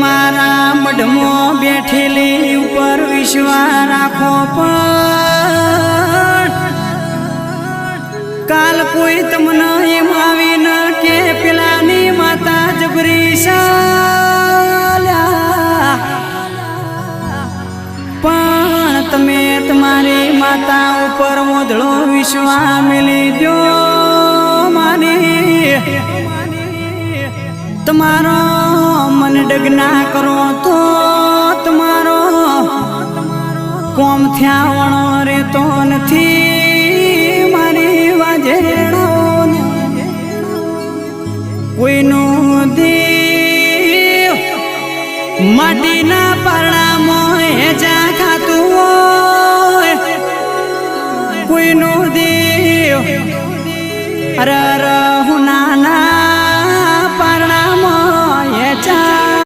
મારા મઢમો બેઠેલી ઉપર વિશ્વાસ રાખો પણ કાલ કોઈ તમને એમ આવીને કે પેલાની માતા જબરી ચાલ્યા પણ તમે તમારી માતા ઉપર મોધળો વિશ્વાસ મેલી દો મારી તમારો મન ડગના કરો તો તમારો કોમ થયા વણો રેતો નથી મારી વાજેડો કોઈનું દેવ માટીના પારણામાં હેજા ખાતું હોય કોઈનું દેવ અરે